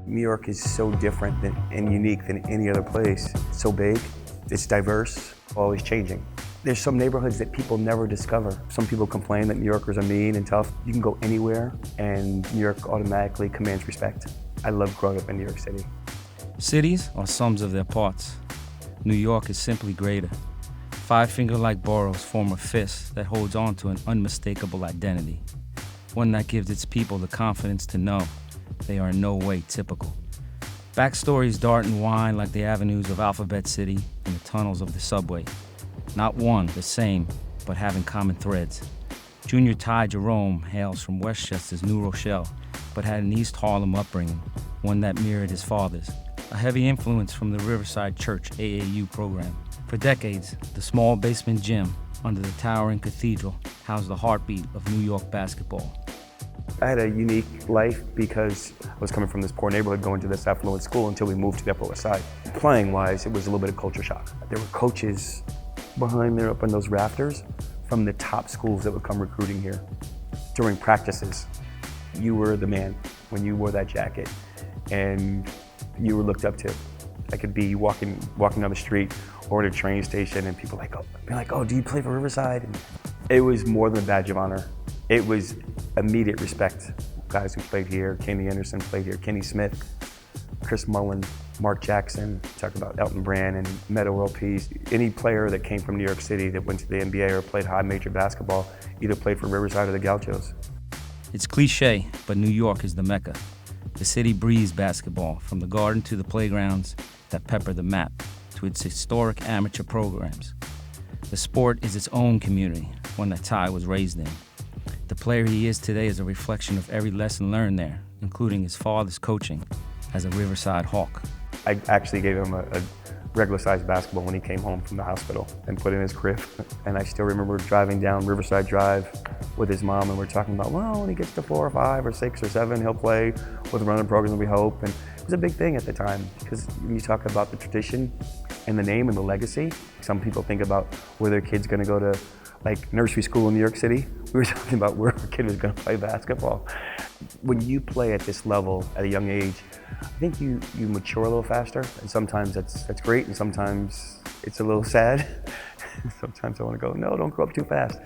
New York is so different and unique than any other place. It's so big, it's diverse, always changing. There's some neighborhoods that people never discover. Some people complain that New Yorkers are mean and tough. You can go anywhere and New York automatically commands respect. I love growing up in New York City. Cities are sums of their parts. New York is simply greater. Five-finger-like boroughs form a fist that holds on to an unmistakable identity, one that gives its people the confidence to know they are in no way typical. Backstories dart and wind like the avenues of Alphabet City and the tunnels of the subway. Not one the same, but having common threads. Junior Ty Jerome hails from Westchester's New Rochelle, but had an East Harlem upbringing, one that mirrored his father's. A heavy influence from the Riverside Church AAU program. For decades, the small basement gym under the towering cathedral housed the heartbeat of New York basketball. I had a unique life because I was coming from this poor neighborhood going to this affluent school until we moved to the Upper West Side. Playing-wise, it was a little bit of culture shock. There were coaches behind there up on those rafters from the top schools that would come recruiting here. During practices, you were the man when you wore that jacket and you were looked up to. I could be walking down the street or at a train station and people be like, oh, do you play for Riverside? And it was more than a badge of honor. It was immediate respect. Guys who played here, Kenny Anderson played here, Kenny Smith, Chris Mullin, Mark Jackson, talk about Elton Brand and Metta World Peace. Any player that came from New York City that went to the NBA or played high major basketball either played for Riverside or the Gauchos. It's cliche, but New York is the mecca. The city breathes basketball, from the Garden to the playgrounds that pepper the map, to its historic amateur programs. The sport is its own community, one that Ty was raised in. The player he is today is a reflection of every lesson learned there, including his father's coaching as a Riverside Hawk. I actually gave him a regular-sized basketball when he came home from the hospital and put it in his crib. And I still remember driving down Riverside Drive with his mom, and we're talking about, well, when he gets to 4 or 5 or 6 or 7, he'll play with the running program, we hope. And it was a big thing at the time, because when you talk about the tradition and the name and the legacy, some people think about where their kid's gonna go to like nursery school in New York City. We were talking about where our kid was gonna play basketball. When you play at this level at a young age, I think you mature a little faster, and sometimes that's great, and sometimes it's a little sad. Sometimes I want to go, no, don't grow up too fast.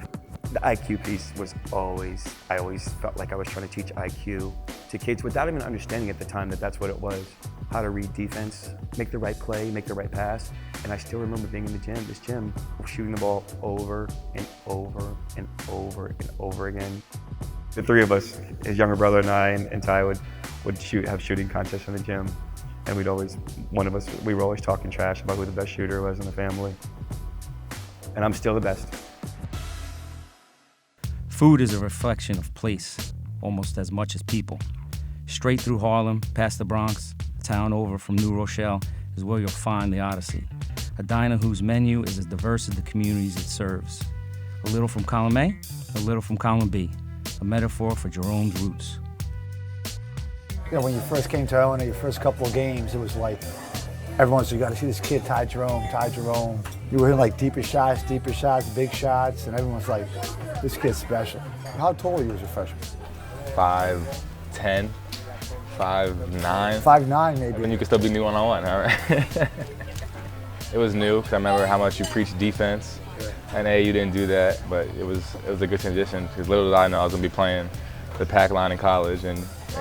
The IQ piece was I always felt like I was trying to teach IQ to kids without even understanding at the time that that's what it was. How to read defense, make the right play, make the right pass. And I still remember being in this gym, shooting the ball over and over and over and over again. The three of us, his younger brother and I and Ty would have shooting contests in the gym. And we were always talking trash about who the best shooter was in the family. And I'm still the best. Food is a reflection of place, almost as much as people. Straight through Harlem, past the Bronx, a town over from New Rochelle, is where you'll find the Odyssey, a diner whose menu is as diverse as the communities it serves. A little from column A, a little from column B, a metaphor for Jerome's roots. You know, when you first came to Illinois, your first couple of games, it was like, everyone said, you gotta see this kid, Ty Jerome, Ty Jerome. You were hitting like deeper shots, big shots, and everyone's like, this kid's special. How tall were you as a freshman? 5'10", 5'9". 5'9", maybe. And you could still be new one-on-one, all right? It was new, because I remember how much you preached defense. And you didn't do that, but it was a good transition, because little did I know I was gonna be playing the pack line in college, and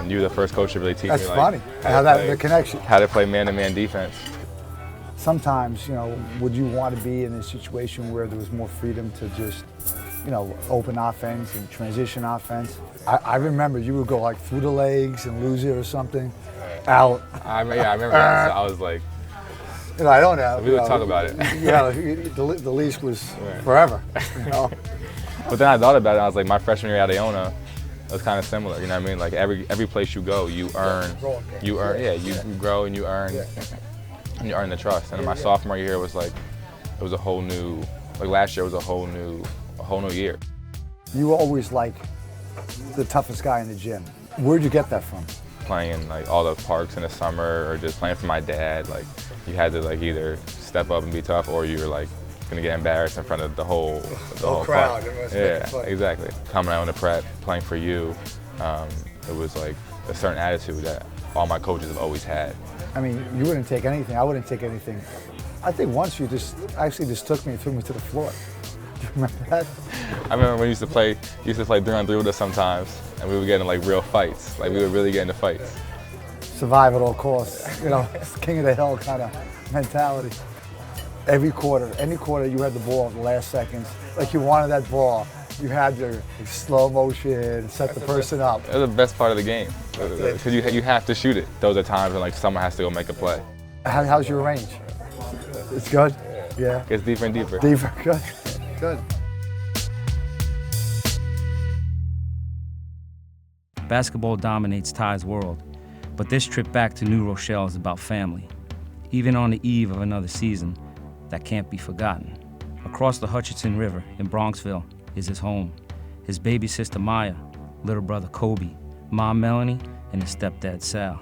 you were the first coach to really teach me. That's funny, the connection. How to play man-to-man defense. Sometimes, you know, would you want to be in a situation where there was more freedom to just, you know, open offense and transition offense? I remember you would go like through the legs and lose it or something, out. I remember that, so I was like, you know, I don't know. So we would talk about it. Yeah, the leash was forever, you know? But then I thought about it, I was like, my freshman year at Iona, it was kind of similar, you know what I mean? Like every place you go, you grow and you earn the trust. And then my sophomore year was like, it was a whole new, like last year was a whole new year. You were always like the toughest guy in the gym. Where'd you get that from? Playing in like all the parks in the summer, or just playing for my dad. Like you had to like either step up and be tough, or you were like gonna get embarrassed in front of the whole crowd. Yeah, exactly. Coming out in the prep, playing for you, it was like a certain attitude that all my coaches have always had. I mean, you wouldn't take anything. I wouldn't take anything. I think once you just took me and threw me to the floor. Do you remember that? I remember when we used to play 3-on-3 with us sometimes, and we would get in like real fights. Like we would really get into fights. Survive at all costs. You know, it's king of the hill kind of mentality. Any quarter, you had the ball at the last seconds. Like you wanted that ball. You had your slow motion, set the person up. That's the best part of the game, because you have to shoot it. Those are times when like someone has to go make a play. How's your range? It's good? Yeah. Gets deeper and deeper. Deeper, good. Good. Basketball dominates Ty's world, but this trip back to New Rochelle is about family. Even on the eve of another season, that can't be forgotten. Across the Hutchinson River in Bronxville is his home. His baby sister Maya, little brother Kobe, mom Melanie, and his stepdad Sal.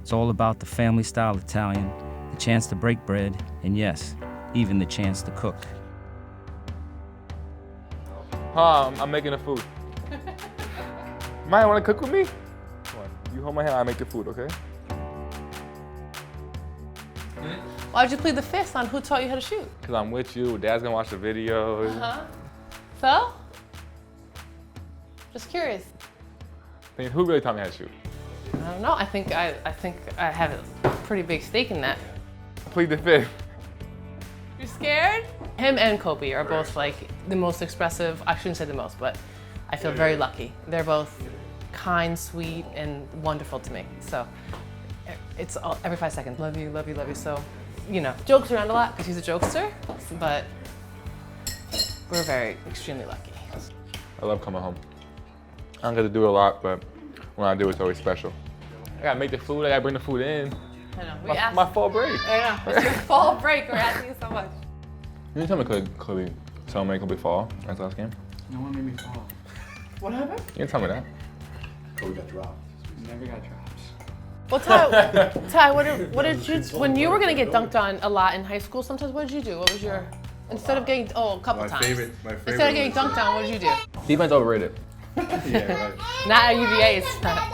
It's all about the family-style Italian, the chance to break bread, and yes, even the chance to cook. I'm making the food. Maya, wanna cook with me? Come on, you hold my hand, I'll make the food, okay? Why'd you plead the fifth on who taught you how to shoot? Because I'm with you, Dad's gonna watch the videos. So? Just curious. I mean, who really taught me how to shoot? I don't know. I think I have a pretty big stake in that. Plead the fifth. You're scared? Him and Kobe are both like the most expressive. I shouldn't say the most, but I feel very lucky. They're both kind, sweet, and wonderful to me. So it's all, every 5 seconds. Love you, love you, love you. So, you know, jokes around a lot because he's a jokester, but we're very extremely lucky. I love coming home. I don't get to do it a lot, but when I do, it's always special. I gotta make the food, I gotta bring the food in. I know. My fall break. I know. It's your fall break. We're asking you so much. You didn't tell me Kobe fall at the last game? No one made me fall. What happened? You didn't tell me that. Kobe got dropped. Never got dropped. Well, Ty, what did you, when you were gonna get dunked on a lot in hye school, sometimes what did you do? What was your, instead of getting, a couple times. My favorite Instead of getting dunked on, what did you do? Defense overrated. Yeah, right. Not at UVA, it's not.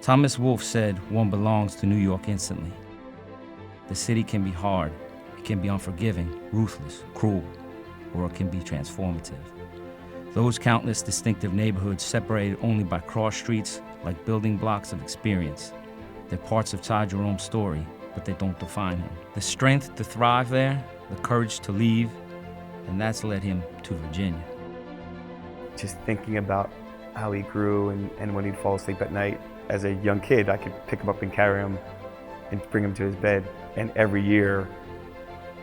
Thomas Wolfe said one belongs to New York instantly. The city can be hard, it can be unforgiving, ruthless, cruel, or it can be transformative. Those countless distinctive neighborhoods separated only by cross streets like building blocks of experience. They're parts of Ty Jerome's story, but they don't define him. The strength to thrive there, the courage to leave, and that's led him to Virginia. Just thinking about how he grew and when he'd fall asleep at night. As a young kid, I could pick him up and carry him and bring him to his bed. And every year,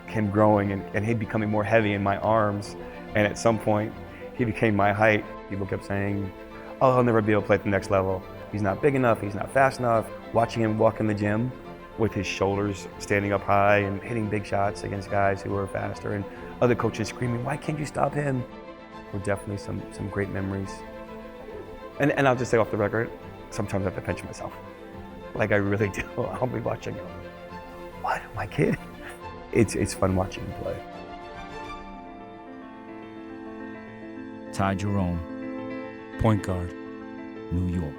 him growing and he becoming more heavy in my arms. And at some point, he became my height. People kept saying, oh, he'll never be able to play at the next level. He's not big enough, he's not fast enough. Watching him walk in the gym with his shoulders standing up high and hitting big shots against guys who were faster, and other coaches screaming, why can't you stop him? Were definitely some great memories. And I'll just say off the record, sometimes I have to pinch myself. Like I really do. I'll be watching him. What, my kid? It's fun watching him play. Ty Jerome, point guard, New York.